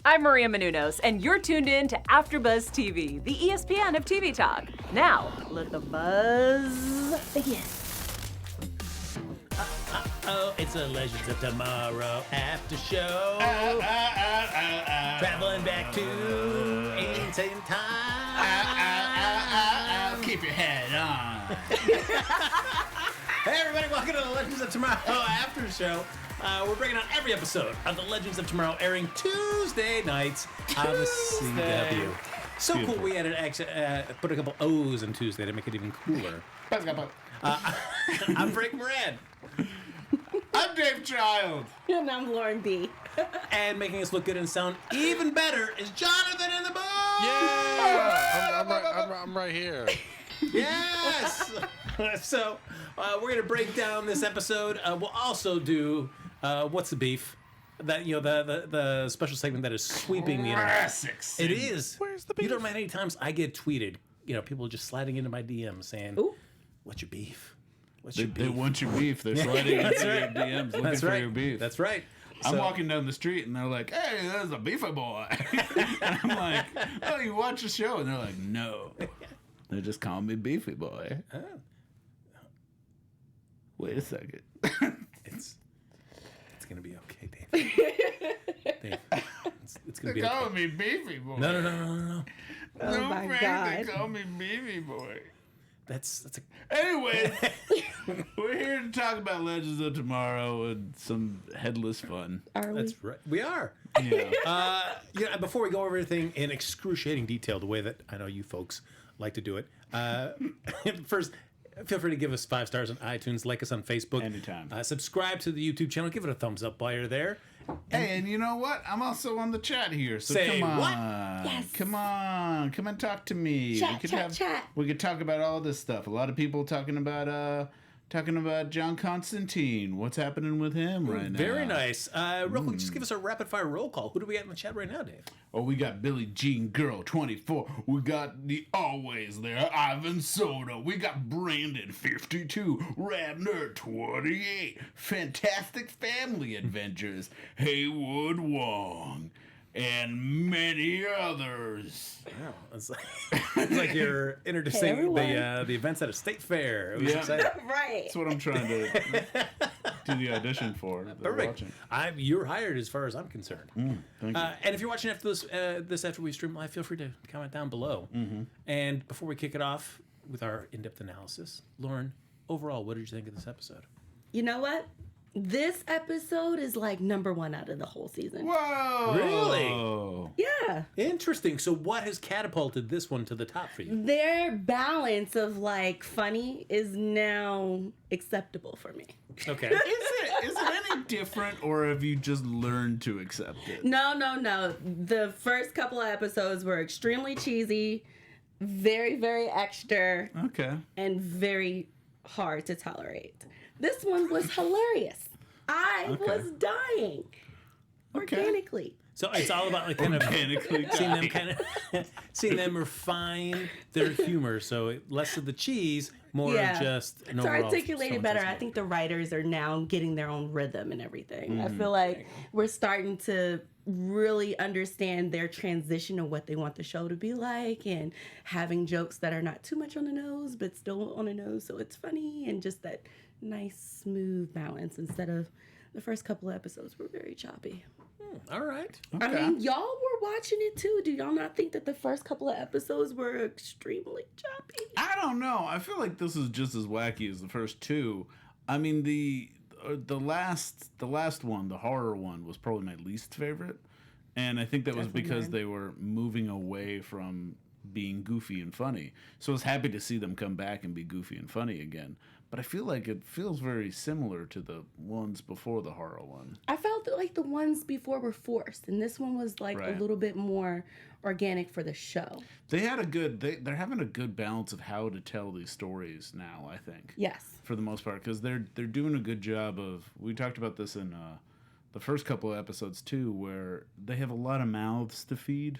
I'm Maria Menounos, and you're tuned in to AfterBuzz TV, the ESPN of TV talk. Now, let the buzz begin. Oh, it's a Legends of Tomorrow after show. Traveling back to insane time. Keep your head on. Hey, everybody, welcome to the Legends of Tomorrow after show. We're breaking down every episode of the Legends of Tomorrow, airing Tuesday nights on the CW. So Beautiful. cool, we added put a couple O's in Tuesday to make it even cooler. I'm Frank Moran. I'm Dave Child. And I'm Lauren B. And making us look good and sound even better is Jonathan in the booth! Yeah! I'm right here. Yes! So, we're going to break down this episode. We'll also do What's the Beef? That, you know, the special segment that is sweeping the internet. Classics. It is. Where's the beef? You don't know how many times I get tweeted, you know, people just sliding into my DMs saying, Ooh. What's your beef? What's your They beef? want your beef. They're sliding into your DMs looking That's for right. your beef. That's right. I'm So- walking down the street and they're like, "Hey, there's a beefy boy." And I'm like, "Oh, you watch the show?" And they're like, "No." They just call me Beefy Boy. Wait a second. It's gonna be okay, Dave. Dave, it's gonna They're be calling okay. me Beefy Boy. No. Oh No, my Frank, God. they call me Beefy Boy. That's a Anyways, we're here to talk about Legends of Tomorrow and some headless fun. Are we? that's right. We are. Yeah. Yeah. Before we go over everything in excruciating detail, the way that I know you folks like to do it, first, feel free to give us 5 stars on iTunes, like us on Facebook, Anytime. Subscribe to the YouTube channel, give it a thumbs up while you're there. Hey, and you know what? I'm also on the chat here, so Say come on. what? Yes. Come and talk to me. Chat, chat. We could talk about all this stuff. A lot of people talking about John Constantine. What's happening with him right now? Very nice. Real quick, just give us a rapid fire roll call. Who do we got in the chat right now, Dave? Oh, we got Billie Jean Girl 24. We got the always there Ivan Soda. We got Brandon 52. Rad Nerd 28. Fantastic Family Adventures. Haywood Wong. And many others. Wow, it's like you're introducing everyone. the events at a state fair. It was Yeah. exciting. Right. That's what I'm trying to do the audition for. that we're Perfect. watching. You're hired as far as I'm concerned. Thank you. And if you're watching after this after we stream live, feel free to comment down below. And before we kick it off with our in-depth analysis, Lauren, overall, what did you think of this episode? You know what? This episode is like #1 out of the whole season. Whoa! Really? Yeah. Interesting. So what has catapulted this one to the top for you? Their balance of like funny is now acceptable for me. Okay. Is it any different, or have you just learned to accept it? No. The first couple of episodes were extremely cheesy, very, very extra, Okay. and very hard to tolerate. This one was hilarious. I Okay. was dying organically. So it's all about like kind of Organically seeing them refine their humor. So less of the cheese, more of just an to overall articulate it tone better. sense. I think the writers are now getting their own rhythm and everything. I feel like we're starting to really understand their transition and what they want the show to be like, and having jokes that are not too much on the nose but still on the nose, so it's funny, and just that nice smooth balance instead of the first couple of episodes were very choppy. All right. I mean, y'all were watching it too. Do y'all not think that the first couple of episodes were extremely choppy? I don't know. I feel like this is just as wacky as the first two. I mean, the last one, the horror one, was probably my least favorite, and I think that was because they were moving away from being goofy and funny. So I was happy to see them come back and be goofy and funny again. But I feel like it feels very similar to the ones before the horror one. I felt like the ones before were forced, and this one was like Right. a little bit more organic for the show. They had a good. They're having a good balance of how to tell these stories now, I think. Yes. For the most part, because they're doing a good job of. We talked about this in the first couple of episodes too, where they have a lot of mouths to feed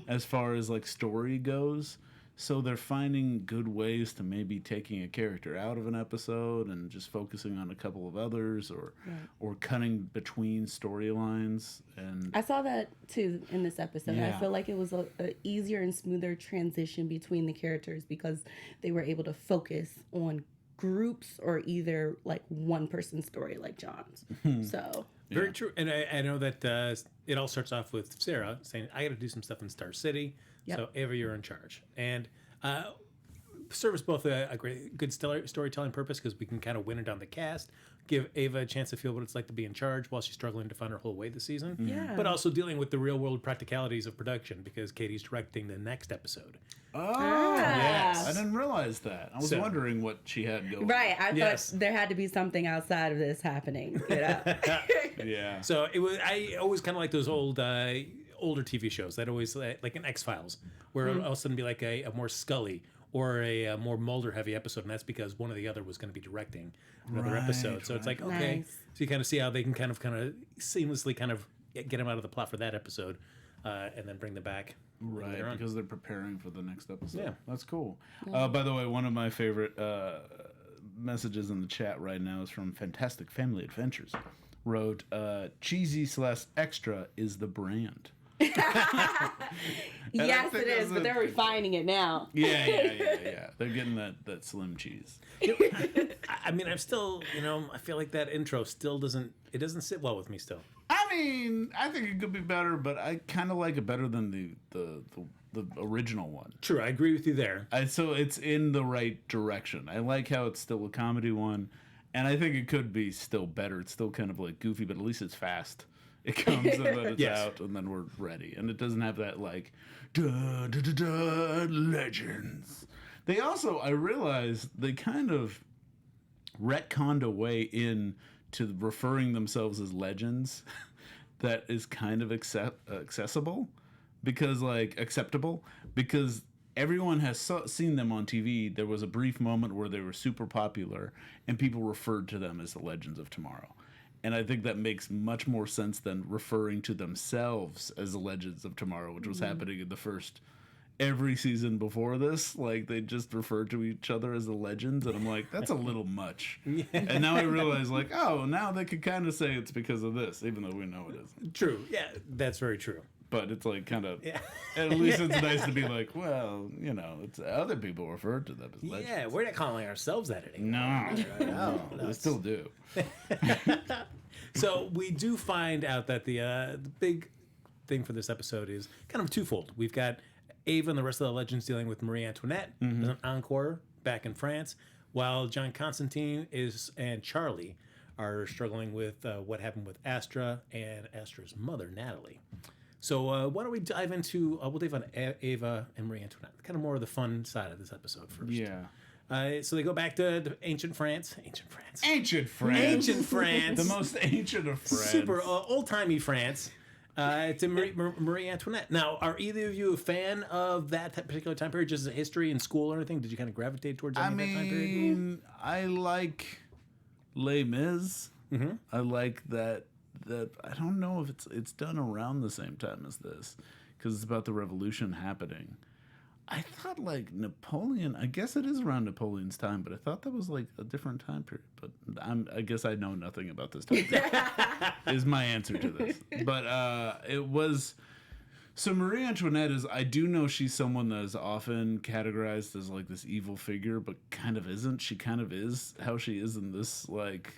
as far as like story goes. So they're finding good ways to maybe taking a character out of an episode and just focusing on a couple of others, or cutting between storylines. And I saw that too in this episode. Yeah. I feel like it was a easier and smoother transition between the characters because they were able to focus on groups or either like one person's story like John's. So Very true. And I know that it all starts off with Sara saying, I got to do some stuff in Star City. Yep. So, Ava, you're in charge. And serves both a good storytelling purpose because we can kind of win it on the cast, give Ava a chance to feel what it's like to be in charge while she's struggling to find her whole way this season. Yeah. But also dealing with the real world practicalities of production because Katie's directing the next episode. Oh, yes. I didn't realize that. I was wondering what she had going. right, I Yes. thought there had to be something outside of this happening. You know? Yeah. So I always kind of like those older TV shows that always like an X-Files where it'll all of a sudden be like a more Scully or a more Mulder heavy episode, and that's because one or the other was going to be directing another episode. So it's like, okay, Nice. so you kind of see how they can kind of seamlessly kind of get them out of the plot for that episode, and then bring them back. Right, later on. because they're preparing for the next episode. Yeah. That's cool. By the way, one of my favorite messages in the chat right now is from Fantastic Family Adventures. Wrote, cheesy/extra is the brand. Yes, it is, but they're refining it now. Yeah. They're getting that slim cheese. I mean, I'm still, I feel like that intro still doesn't sit well with me still. I mean, I think it could be better, but I kind of like it better than the original one. True, I agree with you there. So it's in the right direction. I like how it's still a comedy one, and I think it could be still better. It's still kind of like goofy, but at least it's fast. It comes and then it's Yes. out, and then we're ready. And it doesn't have that like, da da da da legends. They also, I realized, they kind of retconned a way in to referring themselves as legends that is kind of accessible because acceptable because everyone has seen them on TV. There was a brief moment where they were super popular and people referred to them as the Legends of Tomorrow. And I think that makes much more sense than referring to themselves as the Legends of Tomorrow, which was happening in the first every season before this. Like, they just referred to each other as the Legends, and I'm like, that's a little much. And now I realize, like, oh, now they could kind of say it's because of this, even though we know it isn't. True. Yeah, that's very true. But it's like kind of, at least it's nice to be like, well, it's other people referred to them as legends. Yeah, we're not calling ourselves that anymore. No, we still do. So we do find out that the big thing for this episode is kind of twofold. We've got Ava and the rest of the legends dealing with Marie Antoinette. There's an encore back in France, while John Constantine and Charlie are struggling with what happened with Astra and Astra's mother, Natalie. So why don't we dive into, we'll dive on Ava and Marie Antoinette, kind of more of the fun side of this episode first. Yeah. So they go back to ancient France. Ancient France. Ancient France. The most ancient of France. Super old-timey France. To Marie Antoinette. Now, are either of you a fan of that particular time period, just as a history in school or anything? Did you kind of gravitate towards any of that time period? I like Les Mis. I like that I don't know if it's done around the same time as this, because it's about the revolution happening. I thought like Napoleon. I guess it is around Napoleon's time, but I thought that was like a different time period. But I guess I know nothing about this time period. Is my answer to this. But it was. So Marie Antoinette is. I do know she's someone that is often categorized as like this evil figure, but kind of isn't. She kind of is how she is in this like.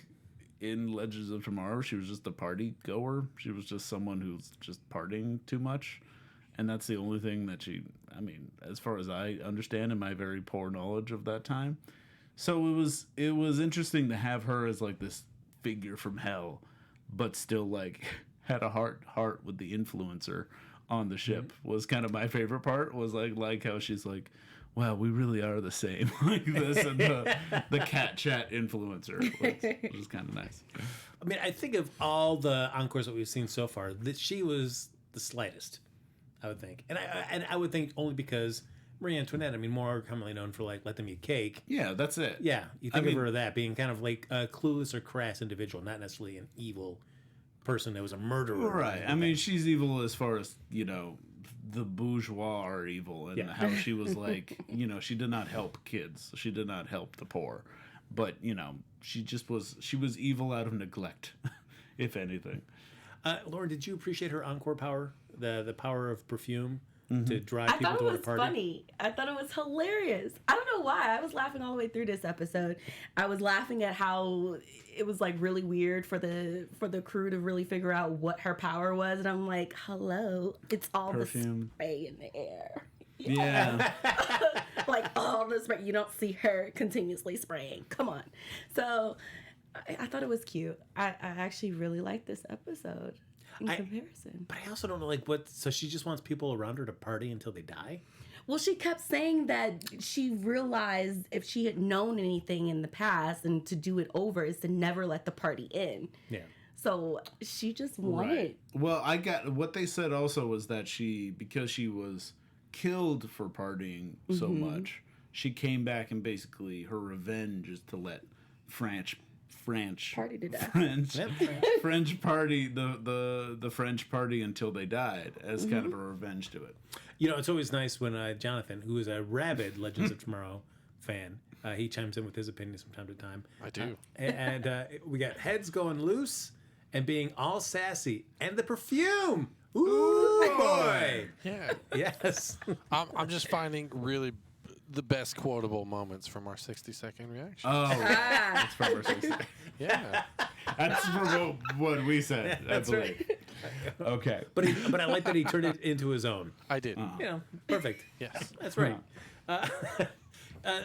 In Legends of Tomorrow, she was just a party goer. She was just someone who's just partying too much. And that's the only thing that as far as I understand in my very poor knowledge of that time. So it was interesting to have her as like this figure from hell, but still like had a heart with the influencer on the ship was kind of my favorite part, was like how she's like, wow, we really are the same, like this, and the cat chat influencer, which is kind of nice. I mean, I think of all the encores that we've seen so far, that she was the slightest, I would think. And I would think only because Marie Antoinette, more commonly known for like Let Them Eat Cake. Yeah, that's it. Yeah, you think of her as that, being kind of like a clueless or crass individual, not necessarily an evil person that was a murderer. Right. She's evil as far as, the bourgeois are evil, and how she was like, she did not help kids. She did not help the poor. But, she was evil out of neglect, if anything. Lauren, did you appreciate her encore power? The power of perfume to drive I people thought to it a was party? funny. I thought it was hilarious. I don't know why. I was laughing all the way through this episode. I was laughing at how it was like really weird for the crew to really figure out what her power was, and I'm like, hello, it's all Perfume. the spray in the air. Yeah. Like all the spray. You don't see her continuously spraying. Come on. So I thought it was cute. I actually really liked this episode in comparison. But I also don't know, so she just wants people around her to party until they die? Well, she kept saying that she realized if she had known anything in the past and to do it over is to never let the party in. Yeah. So she just wanted. Right. Well, what they said also was that because she was killed for partying so much, she came back and basically her revenge is to let French Party to death. French party the French party until they died as kind of a revenge to it. It's always nice when Jonathan, who is a rabid Legends of Tomorrow fan, he chimes in with his opinions from time to time. I do. And we got heads going loose and being all sassy, and the perfume. Ooh boy! Yeah. Yes. I'm just finding really the best quotable moments from our 60-second reaction. Oh, that's from our 60. Yeah. That's from what we said. That's I believe. Right. Okay. But I like that he turned it into his own. I did. Perfect. Yes. That's right.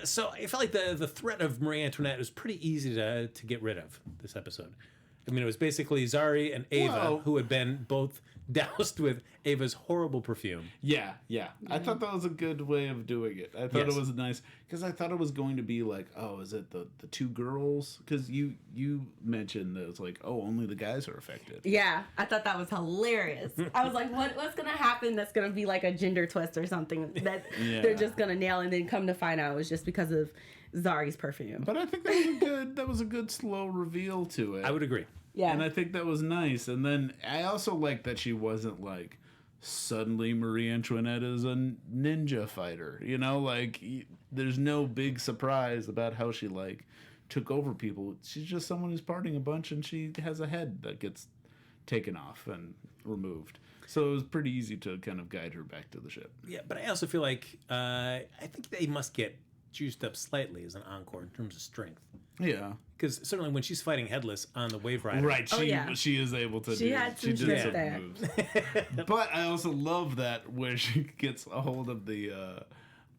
So I felt like the threat of Marie Antoinette was pretty easy to get rid of this episode. I mean, it was basically Zari and Ava who had been both doused with Ava's horrible perfume. Yeah. I thought that was a good way of doing it. I thought it was nice because I thought it was going to be like, oh, is it the two girls? Because you mentioned that it's like, oh, only the guys are affected. Yeah, I thought that was hilarious. I was like, what's gonna happen that's gonna be like a gender twist or something that they're just gonna nail, and then come to find out it was just because of Zari's perfume. But I think that was a good slow reveal to it. I would agree. Yeah. And I think that was nice. And then I also like that she wasn't like suddenly Marie Antoinette is a ninja fighter. There's no big surprise about how she took over people. She's just someone who's partying a bunch and she has a head that gets taken off and removed. So it was pretty easy to kind of guide her back to the ship. Yeah, but I also feel like I think they must get juiced up slightly as an encore in terms of strength. Yeah. Because certainly when she's fighting Headless on the Waverider. Right, she is able to She had some shit there. moves. But I also love that where she gets a hold of the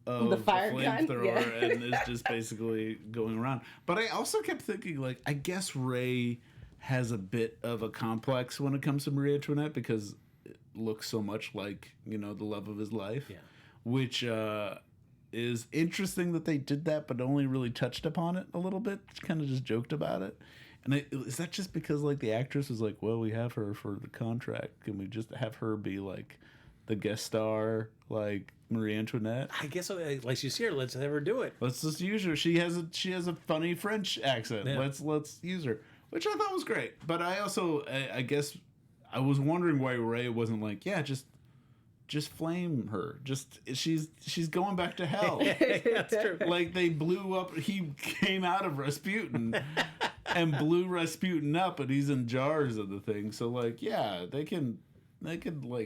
fire gun, flamethrower and is just basically going around. But I also kept thinking, I guess Ray has a bit of a complex when it comes to Marie Antoinette because it looks so much like, the love of his life. Yeah. Which is interesting that they did that, but only really touched upon it a little bit. Kind of just joked about it. And is that just because the actress was like, well, we have her for the contract. Can we just have her be the guest star, Marie Antoinette? I guess she's here. Let's have her do it. Let's just use her. She has a funny French accent. Yeah. Let's use her, which I thought was great. But I also I guess I was wondering why Ray wasn't just flame her. She's going back to hell. That's true. They blew up. He came out of Rasputin and blew Rasputin up, and he's in jars of the thing. So they could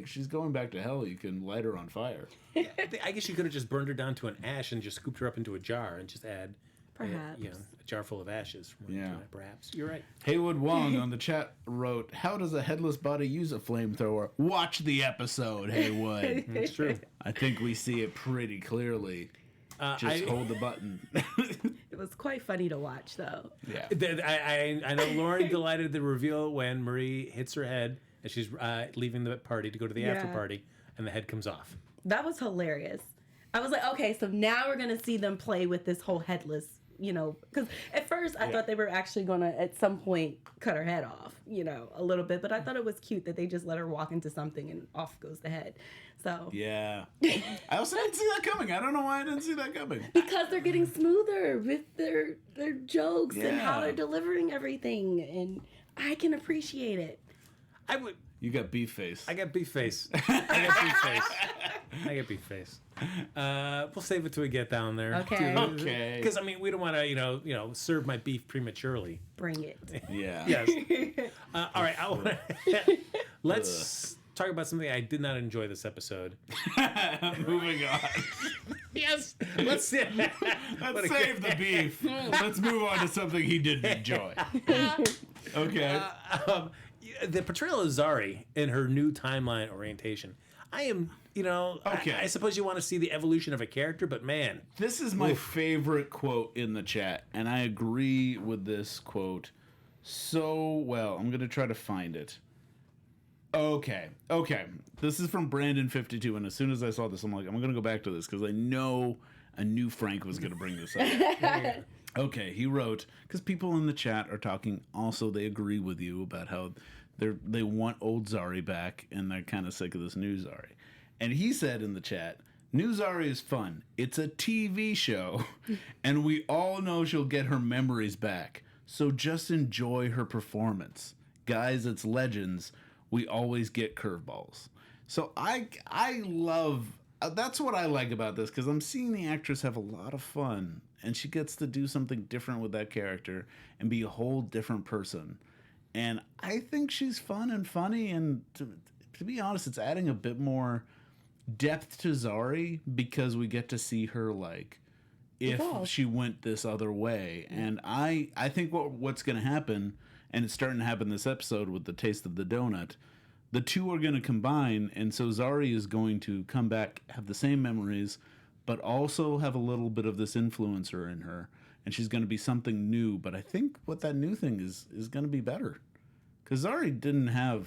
she's going back to hell. You can light her on fire. Yeah, I guess you could have just burned her down to an ash and just scooped her up into a jar and just add Perhaps. a jar full of ashes. Perhaps. You're right. Haywood Wong on the chat wrote, how does a headless body use a flamethrower? Watch the episode, Haywood. That's true. I think we see it pretty clearly. Just hold the button. It was quite funny to watch, though. Yeah. I know Lauren delighted the reveal when Marie hits her head and she's leaving the party to go to the after party, and the head comes off. That was hilarious. I was like, okay, so now we're going to see them play with this whole headless, because at first I thought they were actually going to, at some point, cut her head off, a little bit. But I thought it was cute that they just let her walk into something and off goes the head. So Yeah. I also didn't see that coming. I don't know why I didn't see that coming. Because they're getting smoother with their jokes and how Yeah. they're delivering everything. And I can appreciate it. You got beef face. I got beef face. I got beef face. We'll save it till we get down there. Okay. Okay. Because I mean, we don't want to, serve my beef prematurely. Bring it. Yeah. Yes. All right. Let's talk about something I did not enjoy this episode. Moving on. Yes. Let's save the beef. Let's move on to something he didn't enjoy. Okay. The portrayal of Zari in her new timeline orientation. I am, Okay. I suppose you want to see the evolution of a character, but man. This is my favorite quote in the chat, and I agree with this quote so well. I'm going to try to find it. Okay. This is from Brandon52, and as soon as I saw this, I'm like, I'm going to go back to this because I know I knew Frank was going to bring this up. Okay, he wrote, because people in the chat are talking, also they agree with you about how they want old Zari back, and they're kind of sick of this new Zari. And he said in the chat, new Zari is fun. It's a TV show, and we all know she'll get her memories back. So just enjoy her performance. Guys, it's Legends. We always get curveballs. So I love, that's what I like about this, because I'm seeing the actress have a lot of fun, and she gets to do something different with that character and be a whole different person. And I think she's fun and funny, and to be honest, it's adding a bit more depth to Zari because we get to see her like if she went this other way. And I think what's going to happen, and it's starting to happen this episode with the taste of the donut, the two are going to combine, and so Zari is going to come back, have the same memories, but also have a little bit of this influencer in her, and she's going to be something new. But I think what that new thing is going to be better, because Zari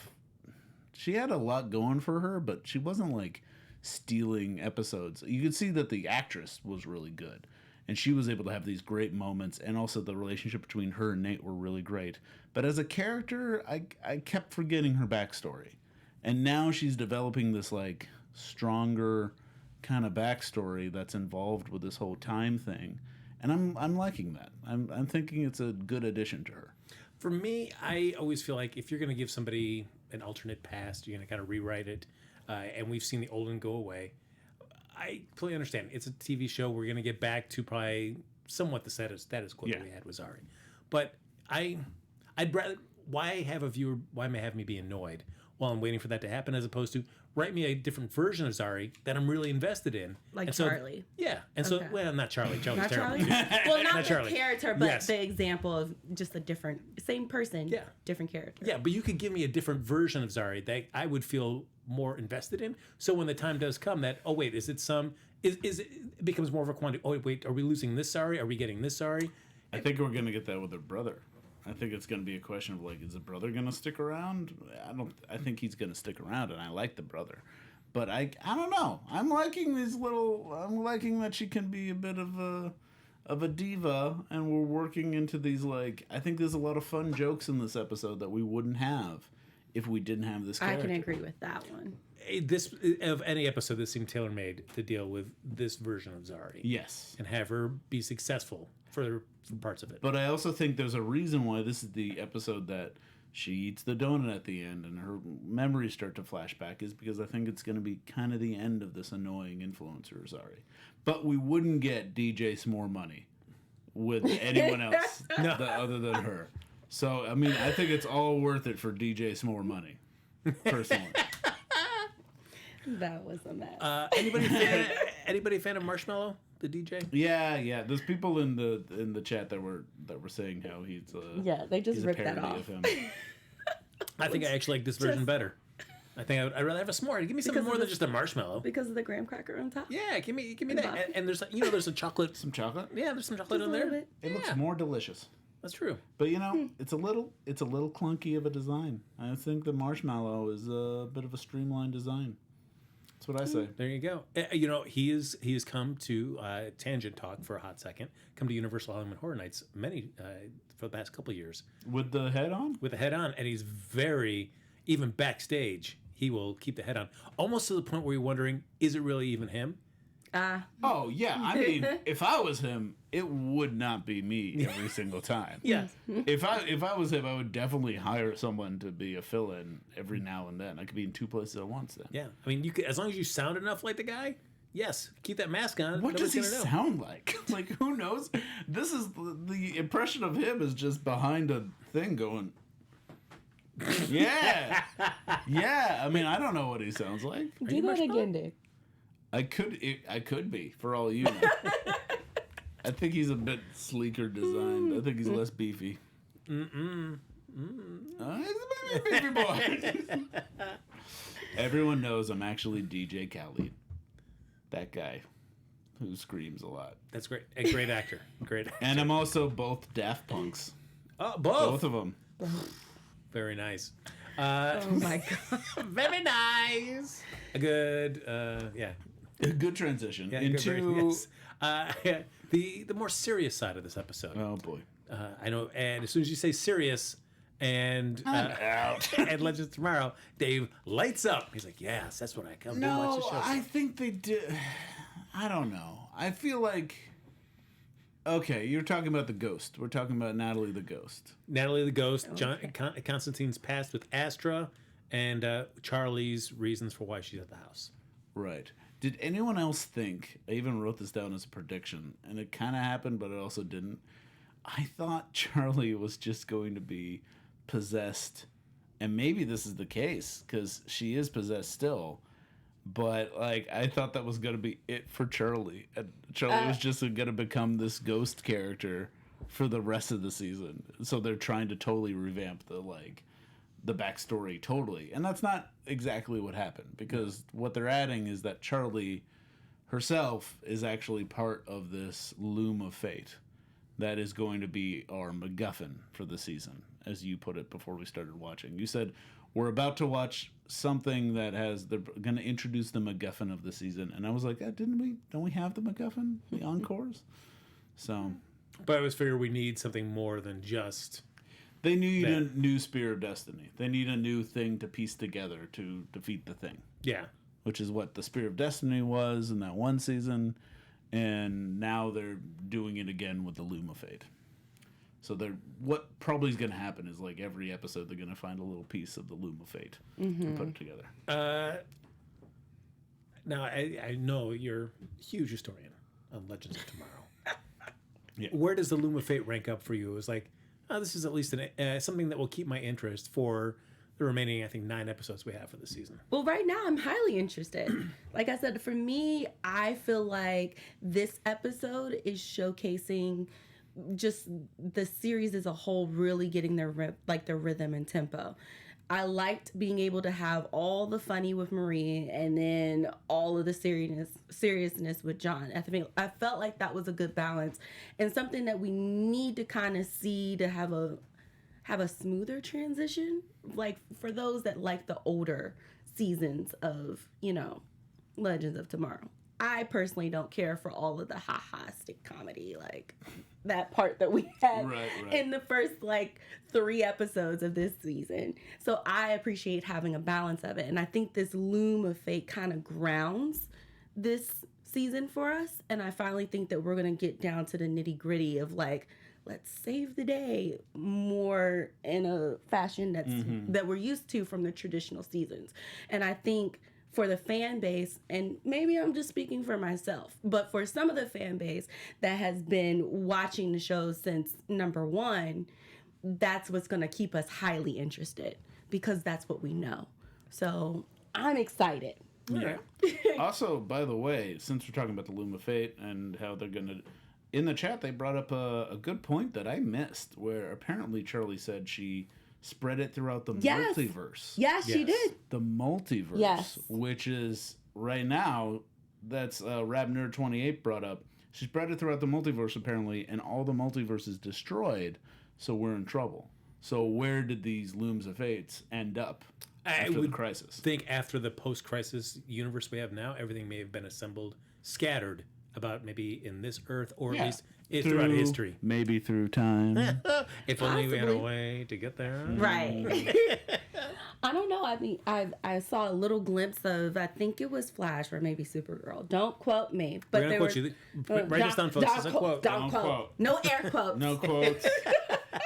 she had a lot going for her, but she wasn't like stealing episodes. You could see that the actress was really good, and she was able to have these great moments, and also the relationship between her and Nate were really great. But as a character, I kept forgetting her backstory, and now she's developing this like stronger kind of backstory that's involved with this whole time thing, and I'm liking that. I'm thinking it's a good addition to her. For me, I always feel like if you're going to give somebody an alternate past, you're going to kind of rewrite it, and we've seen the old one go away. I completely understand. It's a TV show. We're going to get back to probably somewhat the status quo that we had with Zari. But I'd rather, why may have me be annoyed while I'm waiting for that to happen, as opposed to write me a different version of Zari that I'm really invested in. Like and so, Charlie. Yeah. And so, well, not Charlie. Charlie's Not terrible. Charlie? Well, not the Charlie. character, but Yes. the example of just a different, same person, different character. Yeah, but you could give me a different version of Zari that I would feel more invested in. So when the time does come that, oh wait, is it becomes more of a quantity. Oh wait, are we losing this Zari? Are we getting this Zari? I think we're gonna get that with her brother. I think it's gonna be a question of like, is the brother gonna stick around? I think he's gonna stick around, and I like the brother. But I don't know. I'm liking that she can be a bit of a diva, and we're working into these like, I think there's a lot of fun jokes in this episode that we wouldn't have if we didn't have this character. I can agree with that one. This of any episode, this seemed tailor-made to deal with this version of Zari. Yes. And have her be successful for parts of it. But I also think there's a reason why this is the episode that she eats the donut at the end and her memories start to flash back, is because I think it's going to be kind of the end of this annoying influencer, Zari. But we wouldn't get DJ S'more money with anyone else other than her. So, I mean, I think it's all worth it for DJ S'more money, personally. That was a mess. Anybody fan of Marshmallow, the DJ? Yeah. There's people in the chat that were saying how he's they just he's a ripped that parody off. of him. I think I actually like this version better. I think I'd rather have a s'more. Give me something more than just a marshmallow. Because of the graham cracker on top. Yeah, give me that. And there's there's a chocolate. Some chocolate. Yeah, there's some chocolate Just in a there. little bit. It looks more delicious. That's true. But it's a little clunky of a design. I think the marshmallow is a bit of a streamlined design. That's what I say. There you go. He has come to Tangent Talk for a hot second. Come to Universal Hollywood Horror Nights for the past couple of years With the head on? with the head on, and he's very even backstage. He will keep the head on, almost to the point where you're wondering, is it really even him? Oh yeah, I mean, if I was him, it would not be me every single time. Yeah. If I was him, I would definitely hire someone to be a fill-in every now and then. I could be in two places at once then. Yeah. I mean, you could, as long as you sound enough like the guy, yes, keep that mask on. What does he nobody's gonna know. sound like? Like, who knows? This is the impression of him is just behind a thing going. Yeah, yeah. I mean, I don't know what he sounds like. Do that again, Dick. I could be, for all you know. I think he's a bit sleeker designed. I think he's less beefy. He's a beefy boy. Everyone knows I'm actually DJ Khaled. That guy who screams a lot. That's great. A great actor. Great actor. And I'm also both Daft Punks. Oh, Both of them. Very nice. Oh my god. Very nice. A good, yeah. A good transition Yeah, into... yes. The more serious side of this episode. Oh, boy. I know, and as soon as you say serious and out. and Legends of Tomorrow, Dave lights up. He's like, yes, that's what I come to watch the show. I think they did... I don't know. I feel like... Okay, you're talking about the ghost. We're talking about Natalie the ghost. Natalie the Ghost, Constantine's past with Astra, and Charlie's reasons for why she's at the house. Right. Did anyone else think, I even wrote this down as a prediction, and it kind of happened, but it also didn't. I thought Charlie was just going to be possessed, and maybe this is the case, because she is possessed still, but like I thought that was going to be it for Charlie. And Charlie was just going to become this ghost character for the rest of the season. So they're trying to totally revamp the backstory totally. And that's not exactly what happened, because what they're adding is that Charlie herself is actually part of this Loom of Fate that is going to be our MacGuffin for the season, as you put it before we started watching. You said, we're about to watch something that they're going to introduce the MacGuffin of the season. And I was like, don't we have the MacGuffin, the encores? So... But I was figuring we need something more than just... They need a new Spear of Destiny. They need a new thing to piece together to defeat the thing. Yeah. Which is what the Spear of Destiny was in that one season. And now they're doing it again with the Loom of Fate. So what probably is going to happen is like every episode they're going to find a little piece of the Loom of Fate and put it together. Now, I know you're a huge historian of Legends of Tomorrow. Yeah. Where does the Loom of Fate rank up for you? It was like, oh, this is at least something that will keep my interest for the remaining, I think, 9 episodes we have for the season. Well, right now I'm highly interested. Like I said, for me, I feel like this episode is showcasing just the series as a whole really getting their rhythm and tempo. I liked being able to have all the funny with Marie and then all of the seriousness with John. I felt like that was a good balance and something that we need to kind of see to have a smoother transition. Like for those that like the older seasons of, Legends of Tomorrow. I personally don't care for all of the ha-ha stick comedy, like that part that we had in the first 3 episodes of this season. So I appreciate having a balance of it. And I think this Loom of Fate kind of grounds this season for us. And I finally think that we're going to get down to the nitty gritty of let's save the day more in a fashion that we're used to from the traditional seasons. And I think for the fan base, and maybe I'm just speaking for myself, but for some of the fan base that has been watching the show since number 1, that's what's going to keep us highly interested because that's what we know. So I'm excited. Yeah. Also, by the way, since we're talking about the Loom of Fate and how they're going to... In the chat, they brought up a good point that I missed, where apparently Charlie said she spread it throughout the multiverse. Yes, she did. The multiverse, which is right now, that's Rab Nerd 28 brought up. She spread it throughout the multiverse apparently, and all the multiverse is destroyed, so we're in trouble. So where did these Looms of Fates end up after the crisis? I think after the post-crisis universe we have now, everything may have been assembled, scattered about maybe in this Earth or at least throughout history. Maybe through time. If only we had a way to get there. Right. I don't know. I mean, I saw a little glimpse of, I think it was Flash or maybe Supergirl. Don't quote me. But We're going to quote you. Write this down, folks. It's a quote. Don't quote. No air quotes. No quotes.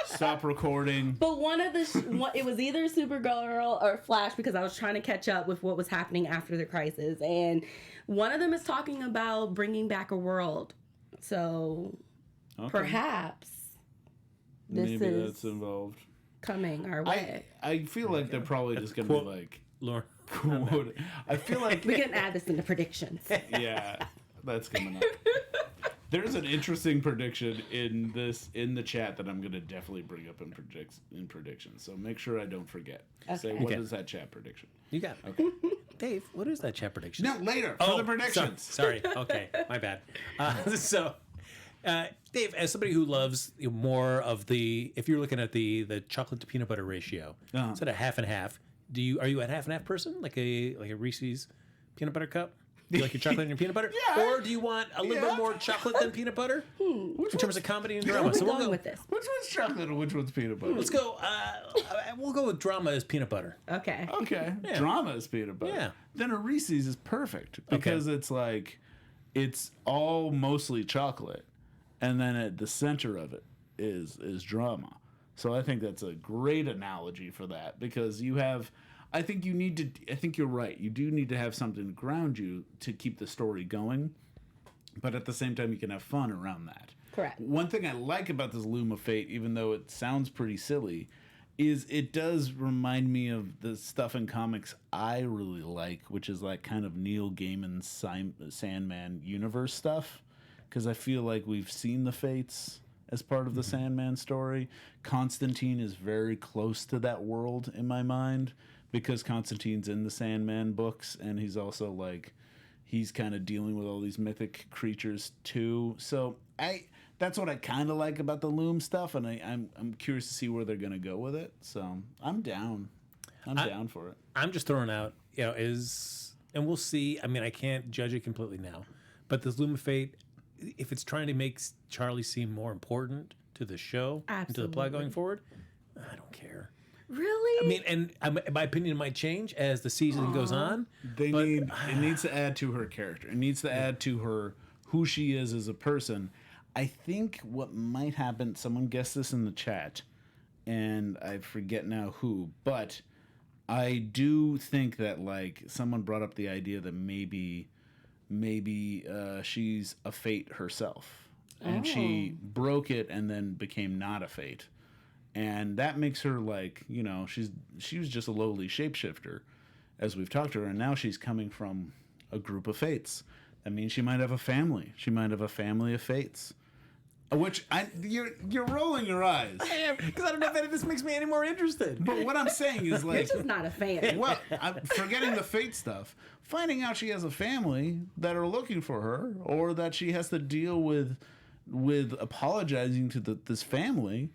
Stop recording. But one of the, it was either Supergirl or Flash because I was trying to catch up with what was happening after the crisis. And one of them is talking about bringing back a world. So perhaps this maybe is that's involved. Coming our way. I feel like they're probably just going to be like... Lauren. Quote. I feel like... We can add this in the predictions. Yeah, that's coming up. There's an interesting prediction in the chat that I'm going to definitely bring up in predictions. So make sure I don't forget. Okay. Say, what is that chat prediction? You got it. Okay. Dave, what is that chat prediction? No, later. For the predictions. Sorry. Okay. My bad. Dave, as somebody who loves more of if you're looking at the chocolate to peanut butter ratio, instead of half and half, are you a half and half person? Like a Reese's peanut butter cup? Do you like your chocolate and your peanut butter? Yeah. Or do you want a little bit more chocolate than peanut butter? In terms of comedy and Where drama. are we So we'll going go with this? Which one's chocolate and which one's peanut butter? Let's go. We'll go with drama as peanut butter. Okay. Okay. Yeah. Drama is peanut butter. Yeah. Then a Reese's is perfect because it's like, it's all mostly chocolate. And then at the center of it is drama. So I think that's a great analogy for that because I think you're right. You do need to have something to ground you to keep the story going. But at the same time, you can have fun around that. Correct. One thing I like about this Loom of Fate, even though it sounds pretty silly, is it does remind me of the stuff in comics I really like, which is like kind of Neil Gaiman's Sandman universe stuff. Because I feel like we've seen the Fates as part of the Sandman story. Constantine is very close to that world in my mind because Constantine's in the Sandman books and he's also like, he's kind of dealing with all these mythic creatures too. So that's what I kind of like about the Loom stuff, and I'm curious to see where they're gonna go with it. So I'm down. I'm down for it. I'm just throwing out, and we'll see. I mean, I can't judge it completely now, but this Loom of Fate, if it's trying to make Charlie seem more important to the show and to the plot going forward, I don't care. Really? I mean, and my opinion might change as the season goes on. It needs to add to her character. It needs to add to her who she is as a person. I think what might happen, someone guessed this in the chat, and I forget now who, but I do think that like someone brought up the idea that maybe she's a fate herself, and she broke it and then became not a fate, and that makes her like she was just a lowly shapeshifter, as we've talked to her, and now she's coming from a group of fates. That means she might have a family. She might have a family of fates. Which you're rolling your eyes. I am, because I don't know if any of this makes me any more interested. But what I'm saying is like, You're just not a fan. well, I'm forgetting the fate stuff. Finding out she has a family that are looking for her, or that she has to deal with apologizing to this family,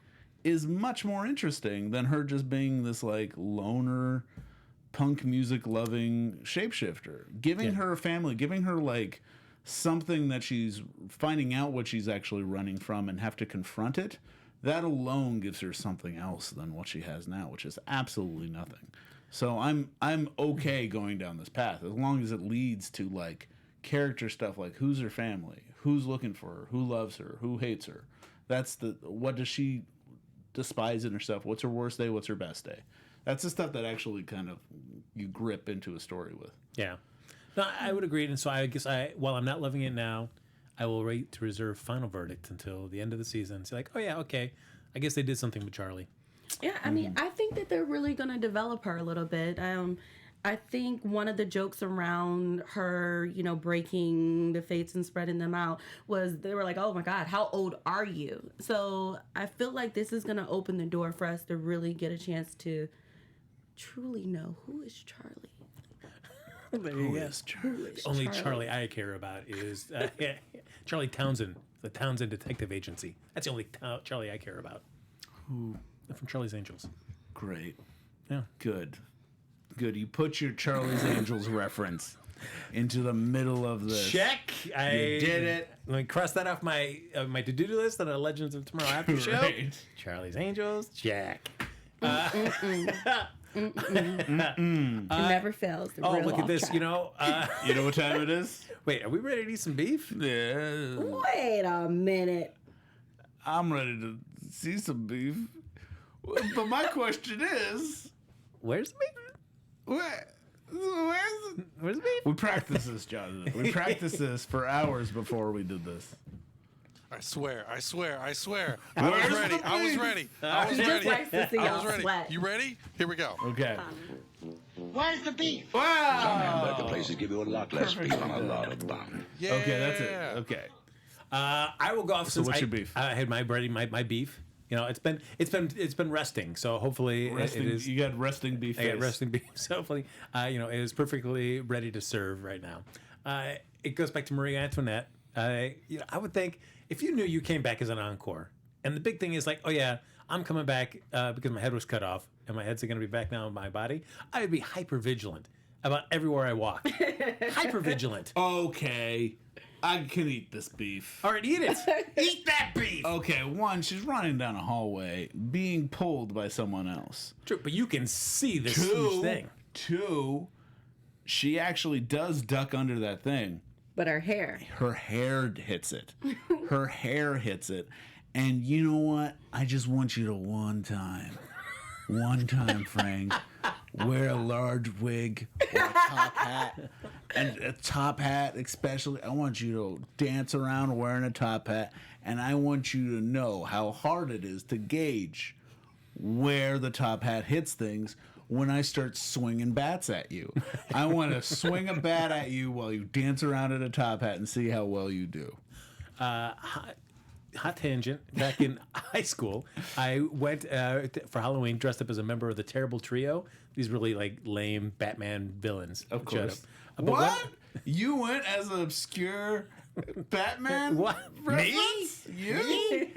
is much more interesting than her just being this like loner, punk music loving shapeshifter. Giving her a family, giving her like something that she's finding out what she's actually running from and have to confront it, that alone gives her something else than what she has now, which is absolutely nothing. So I'm okay going down this path as long as it leads to like character stuff, like who's her family, who's looking for her, who loves her, who hates her. That's what does she despise in herself? What's her worst day? What's her best day? That's the stuff that actually kind of you grip into a story with. Yeah. No, I would agree, and so I guess while I'm not loving it now, I will wait to reserve final verdict until the end of the season. Say like, oh yeah, okay, I guess they did something with Charlie. Yeah, I mean, I think that they're really going to develop her a little bit. I think one of the jokes around her, breaking the fates and spreading them out was they were like, oh my God, how old are you? So I feel like this is going to open the door for us to really get a chance to truly know who is Charlie. Who is Only Charlie I care about is Charlie Townsend, the Townsend Detective Agency. That's the only Charlie I care about. Who? From Charlie's Angels. Great. Yeah. Good. You put your Charlie's Angels reference into the middle of this. Check. You did it. Let me cross that off my to-do list on a Legends of Tomorrow After show. Right. Charlie's Angels. Check. It never fails. The Oh, real look at off this. track. You know, You know what time it is? wait, are we ready to eat some beef? Yeah. Wait a minute. I'm ready to see some beef. But my question is, Where's the beef? where's the beef? We practiced this, Jonathan. We practiced this for hours before we did this. I swear. I was ready. the I was beef? ready. He just likes to see I y'all was ready. sweat. You ready? Here we go. Okay. Where's the beef? Wow. Hamburger places give you a lot less beef on a lot of bun. Yeah. Okay, that's it. Okay. I will go off. So what's your beef? I had my beef. You know, it's been resting. So hopefully Resting, it is. you got resting beef. I got face. resting beef. So hopefully, you know, it is perfectly ready to serve right now. It goes back to Marie Antoinette. You know, I would think if you knew you came back as an encore, and the big thing is like, oh yeah, I'm coming back because my head was cut off, and my head's going to be back now in my body. I would be hyper vigilant about everywhere I walk. Hyper vigilant. Okay. I can eat this beef. All right, eat it. Eat that beef. Okay, one, she's running down a hallway, being pulled by someone else. True, but you can see this huge thing. Two, she actually does duck under that thing. But her hair. Her hair hits it. Her hair hits it. And you know what? I just want you to one time, Frank, wear a large wig or a top hat. And a top hat especially. I want you to dance around wearing a top hat. And I want you to know how hard it is to gauge where the top hat hits things when I start swinging bats at you. I want to swing a bat at you while you dance around in a top hat and see how well you do. Hot tangent. Back in high school, I went for Halloween dressed up as a member of the Terrible Trio. These really like lame Batman villains. Of Shut course. up. But What? You went as an obscure Batman? What? reference? You?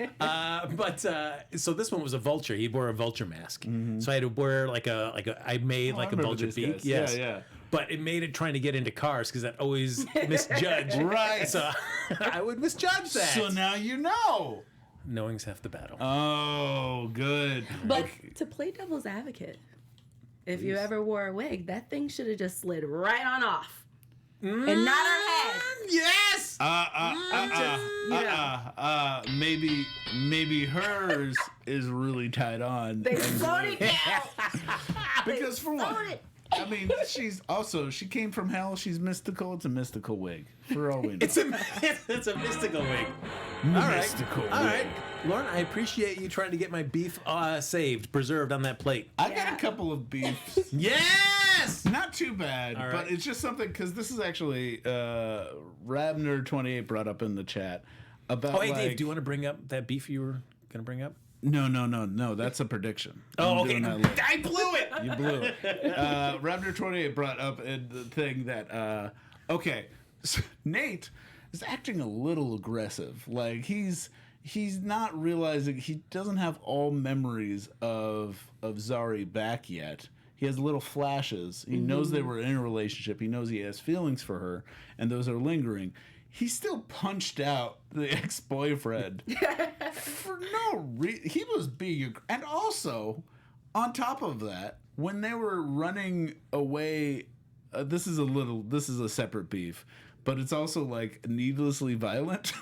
So this one was a vulture. He wore a vulture mask. So I had to wear I made like a remember vulture these beak. guys. Yes. Yeah. But it made it trying to get into cars because that always misjudged. Right. So I would misjudge that. So now you know. Knowing's half the battle. Oh, good. But to play devil's advocate, if you ever wore a wig, that thing should have just slid right on off. And not her head. Yes. Maybe hers is really tied on. They sewed it down. Because for one, I mean, she came from hell. She's mystical. It's a mystical wig. For all we know. It's a mystical wig. Mystical All right. wig. Lauren, I appreciate you trying to get my beef saved, preserved on that plate. I got a couple of beefs. Yes! Not too bad, All right. but it's just something because this is actually Rabner28 brought up in the chat about. Oh, hey, Dave, do you want to bring up that beef you were going to bring up? No. That's a prediction. Oh, I'm okay. doing that later. I blew it! You blew it. Rabner28 brought up in the thing that so Nate is acting a little aggressive. Like he's not realizing he doesn't have all memories of Zari back yet. He has little flashes. He knows they were in a relationship. He knows he has feelings for her, and those are lingering. He still punched out the ex-boyfriend for no reason. He was being, and also on top of that, when they were running away, this is a separate beef, but it's also like needlessly violent.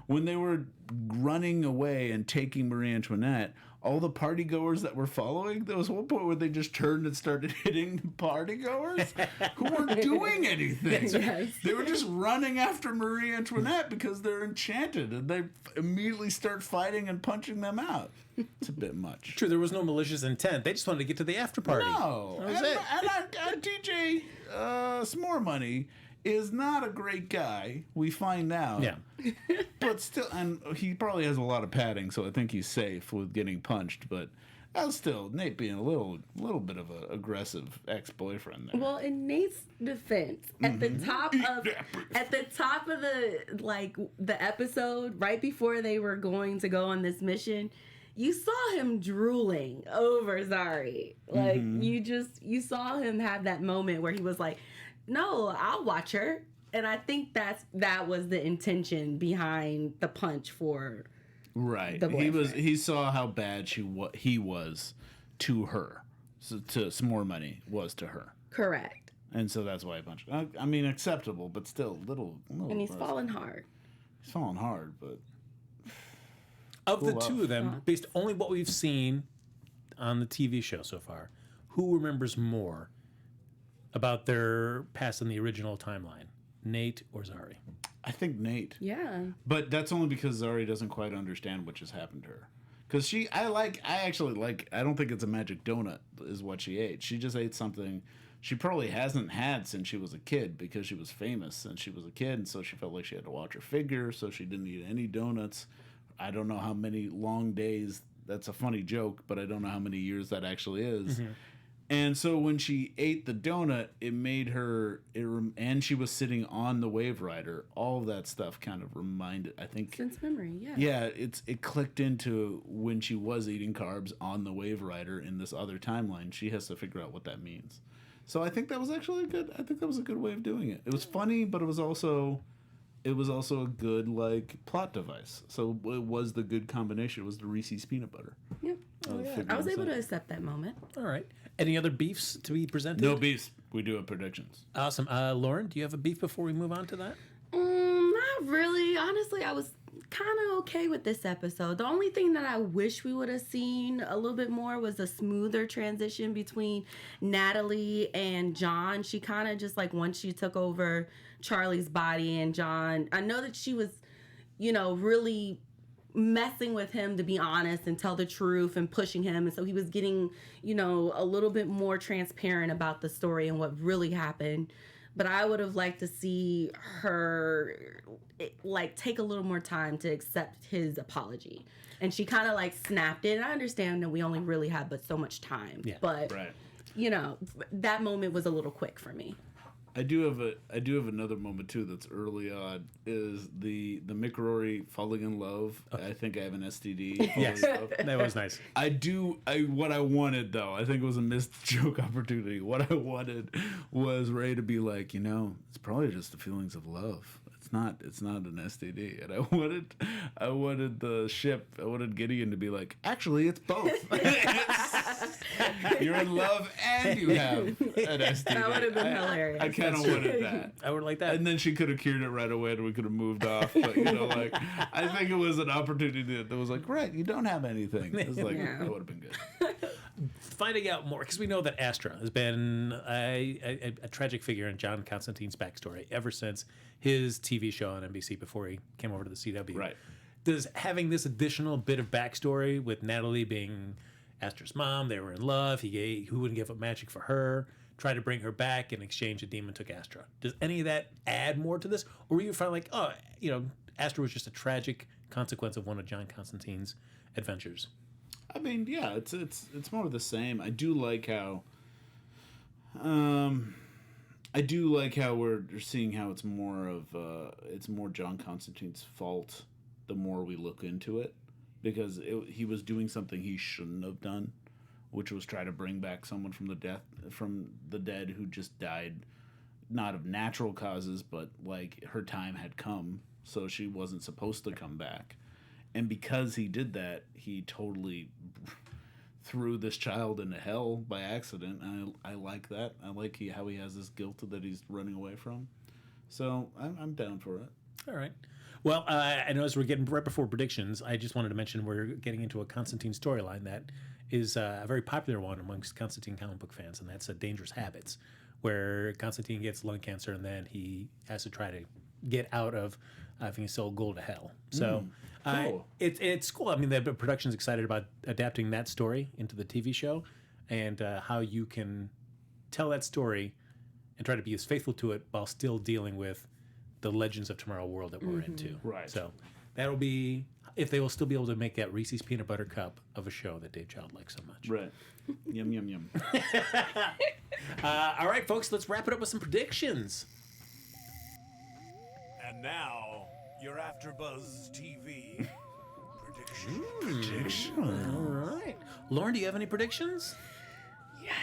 When they were running away and taking Marie Antoinette, all the party goers that were following, there was one point where they just turned and started hitting the party goers who weren't doing anything. Yes. They were just running after Marie Antoinette because they're enchanted, and they immediately start fighting and punching them out. It's a bit much. True, there was no malicious intent. They just wanted to get to the after party. No. That was it. And DJ S'more Money is not a great guy. We find out. Yeah. But still, and he probably has a lot of padding, so I think he's safe with getting punched. But still, Nate being a little bit of an aggressive ex-boyfriend there. Well, in Nate's defense, at the top of the episode, right before they were going to go on this mission, you saw him drooling over Zari. Like you saw him have that moment where he was like, "No, I'll watch her." And I think that was the intention behind the punch for Right. the boyfriend. He saw how bad he was to her. to S'more Money was to her. Correct. And so that's why a bunch. I mean, acceptable, but still little. And he's falling hard. He's falling hard, but Of the two of them, based only what we've seen on the TV show so far, who remembers more about their past in the original timeline, Nate or Zari? I think Nate. Yeah. But that's only because Zari doesn't quite understand what just happened to her. Because I don't think it's a magic donut is what she ate. She just ate something she probably hasn't had since she was a kid because she was famous since she was a kid. And so she felt like she had to watch her figure. So she didn't eat any donuts. I don't know how many long days. That's a funny joke, but I don't know how many years that actually is. Mm-hmm. And so when she ate the donut, it made her, and she was sitting on the Waverider. All of that stuff kind of reminded, I think. Sense memory, yeah. Yeah, it clicked into when she was eating carbs on the Waverider in this other timeline. She has to figure out what that means. So I think that was actually a good way of doing it. It was funny, but it was also a good plot device. So it was the good combination. It was the Reese's peanut butter. Yep. I was able to accept that moment. All right. Any other beefs to be presented? No beefs. We do have predictions. Awesome. Lauren, do you have a beef before we move on to that? Not really. Honestly, I was kind of okay with this episode. The only thing that I wish we would have seen a little bit more was a smoother transition between Natalie and John. She kind of just once she took over Charlie's body and John, I know that she was, really messing with him, to be honest, and tell the truth and pushing him. And so he was getting, a little bit more transparent about the story and what really happened. But I would have liked to see her take a little more time to accept his apology. And she kind of snapped it. And I understand that we only really have but so much time. Yeah. But right. That moment was a little quick for me. I do have another moment too that's early on, is the Mick Rory falling in love. Okay. I think I have an STD. Yes, that was nice. What I wanted though, I think it was a missed joke opportunity. What I wanted was Ray to be like, it's probably just the feelings of love. It's not an STD. And I wanted Gideon to be like, actually it's both. You're in love and you have an STD. That would have been hilarious. I kind of wanted that. I would like that. And then she could have cured it right away and we could have moved off. But, I think it was an opportunity that was like, right, you don't have anything. It was like, that would have been good. Finding out more, because we know that Astra has been a tragic figure in John Constantine's backstory ever since his TV show on NBC before he came over to the CW. Right. Does having this additional bit of backstory with Natalie being Astra's mom, they were in love, he wouldn't give up magic for her, tried to bring her back, in exchange the demon took Astra. Does any of that add more to this? Or were you finally Astra was just a tragic consequence of one of John Constantine's adventures? I mean, yeah, it's more of the same. I do like how we're seeing how it's more John Constantine's fault the more we look into it, because he was doing something he shouldn't have done, which was try to bring back someone from the dead who just died, not of natural causes, but her time had come, so she wasn't supposed to come back. And because he did that, he totally threw this child into hell by accident. And I like that. I like how he has this guilt that he's running away from. So I'm down for it. All right. Well, I know as we're getting right before predictions, I just wanted to mention we're getting into a Constantine storyline that is a very popular one amongst Constantine comic book fans, and that's Dangerous Habits, where Constantine gets lung cancer and then he has to try to get out of having his soul go to hell. So cool. It's cool. I mean, the production's excited about adapting that story into the TV show, and how you can tell that story and try to be as faithful to it while still dealing with the Legends of Tomorrow world that we're into. Right. So that'll be, if they will still be able to make that Reese's Peanut Butter Cup of a show that Dave Child likes so much. Right. Yum, yum, yum. All right, folks, let's wrap it up with some predictions. And now, your AfterBuzz TV prediction. All right. Lauren, do you have any predictions?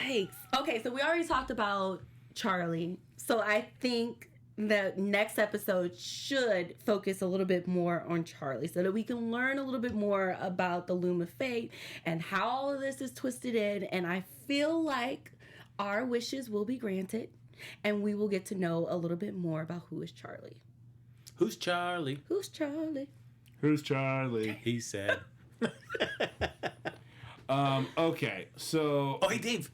Yikes. Okay, so we already talked about Charlie. So I think the next episode should focus a little bit more on Charlie so that we can learn a little bit more about the Loom of Fate and how all of this is twisted in. And I feel like our wishes will be granted and we will get to know a little bit more about who is Charlie. Who's Charlie? Who's Charlie? Who's Charlie? He said. Okay, so... Oh, hey, Dave.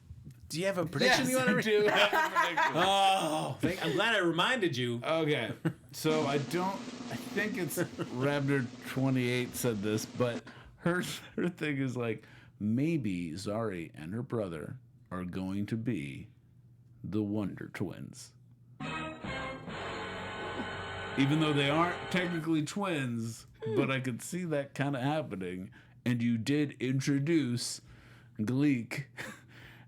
Do you have a prediction you want to do have a prediction. Oh, I'm glad I reminded you. Okay, so I think it's Rabner28 said this, but her thing is like, maybe Zari and her brother are going to be the Wonder Twins. Even though they aren't technically twins, but I could see that kind of happening. And you did introduce Gleek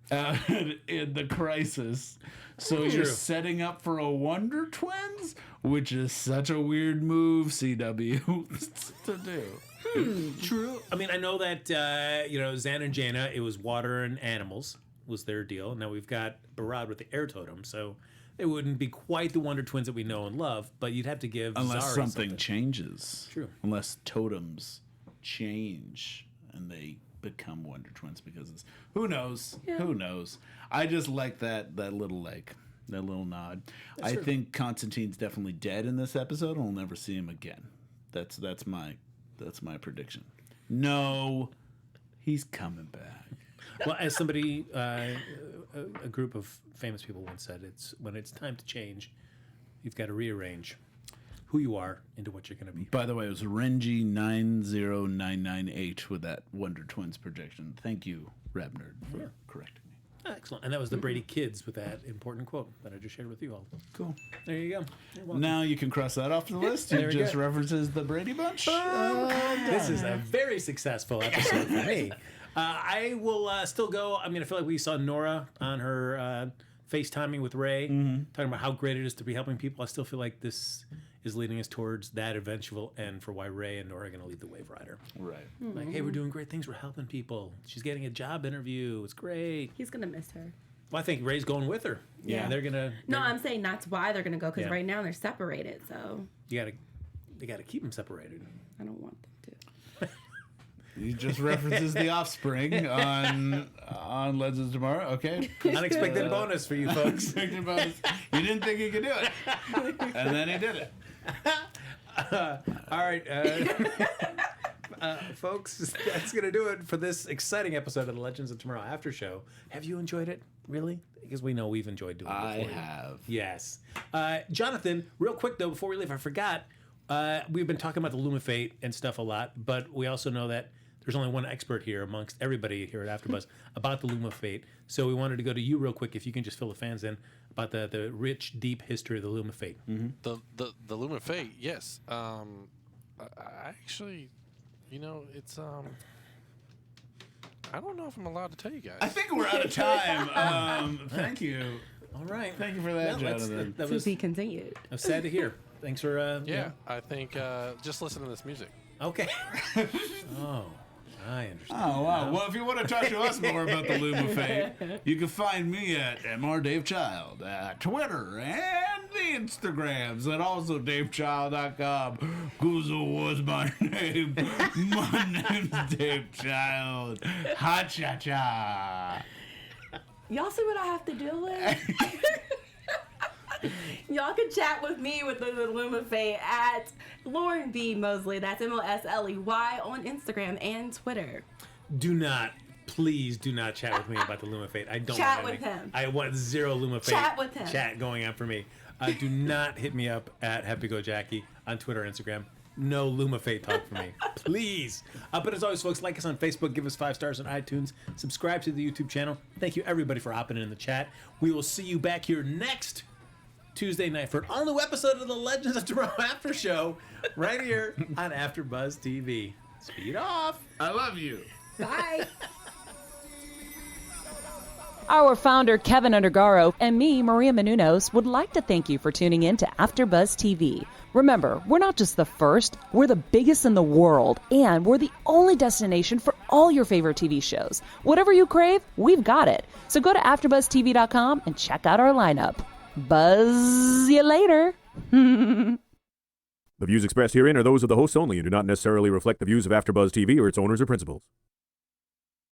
in the crisis. So you're setting up for a Wonder Twins, which is such a weird move, CW, to do. True. I mean, I know that, Zan and Jaina, it was water and animals was their deal. Now we've got Behrad with the air totem, so it wouldn't be quite the Wonder Twins that we know and love, but you'd have to give Unless Zari something changes. True. Unless totems change and they become Wonder Twins because it's... Who knows? Yeah. Who knows? I just like that little nod. I think Constantine's definitely dead in this episode and we'll never see him again. That's my prediction. No, he's coming back. Well, as somebody, a group of famous people once said, when it's time to change, you've got to rearrange who you are into what you're going to be. By the way, it was Renji90998 with that Wonder Twins projection. Thank you, Rabner, for correcting me. Excellent. And that was the Brady Kids with that important quote that I just shared with you all. Cool. There you go. Now you can cross that off the list. It just references the Brady Bunch. This is a very successful episode for me. I will still go. I mean, I feel like we saw Nora on her FaceTiming with Ray, talking about how great it is to be helping people. I still feel like this is leading us towards that eventual end for why Ray and Nora are going to lead the Waverider. Right. Like, hey, we're doing great things. We're helping people. She's getting a job interview. It's great. He's going to miss her. Well, I think Ray's going with her. Yeah. They're going to... No, I'm saying that's why they're going to go, because right now they're separated, so... They got to keep them separated. I don't want them to. He just references The Offspring on Legends of Tomorrow. Okay. Unexpected bonus for you folks. Unexpected bonus. You didn't think he could do it. And then he did it. All right. Folks, that's going to do it for this exciting episode of the Legends of Tomorrow After Show. Have you enjoyed it? Really? Because we know we've enjoyed doing it before. I have. Yes. Jonathan, real quick, though, before we leave, I forgot. We've been talking about the Loom of Fate and stuff a lot, but we also know that there's only one expert here amongst everybody here at AfterBuzz about the Loom of Fate. So we wanted to go to you real quick, if you can just fill the fans in about the rich, deep history of the Loom of Fate. Mm-hmm. The Loom of Fate, yes. I actually, it's I don't know if I'm allowed to tell you guys. I think we're out of time. Thank you. All right. Thank you for that, Jonathan. That was to be continued. I'm sad to hear. Thanks for I think just listen to this music. Okay. Oh, I understand. Oh, wow. Well, if you want to talk to us more about the Loom of Fate, you can find me at MrDaveChild at Twitter and the Instagrams, and also DaveChild.com. Guzo was my name. My name's Dave Child. Ha-cha-cha. Y'all see what I have to deal with? Y'all can chat with me with the Loom of Fate at Lauren B. Mosley. That's Mosley on Instagram and Twitter. Please do not chat with me about the Loom of Fate. I don't chat want with him. I want zero Loom of Fate chat with him. Chat going on for me. Do not hit me up at Happy Go Jackie on Twitter and Instagram. No Loom of Fate talk for me. Please. But as always, folks, like us on Facebook, give us 5 stars on iTunes, subscribe to the YouTube channel. Thank you, everybody, for hopping in the chat. We will see you back here next Tuesday night for an all-new episode of the Legends of Tomorrow After Show right here on AfterBuzz TV. Speed off. I love you. Bye. Our founder, Kevin Undergaro, and me, Maria Menounos, would like to thank you for tuning in to AfterBuzz TV. Remember, we're not just the first, we're the biggest in the world, and we're the only destination for all your favorite TV shows. Whatever you crave, we've got it. So go to AfterBuzzTV.com and check out our lineup. Buzz you later. The views expressed herein are those of the hosts only and do not necessarily reflect the views of AfterBuzz TV or its owners or principals.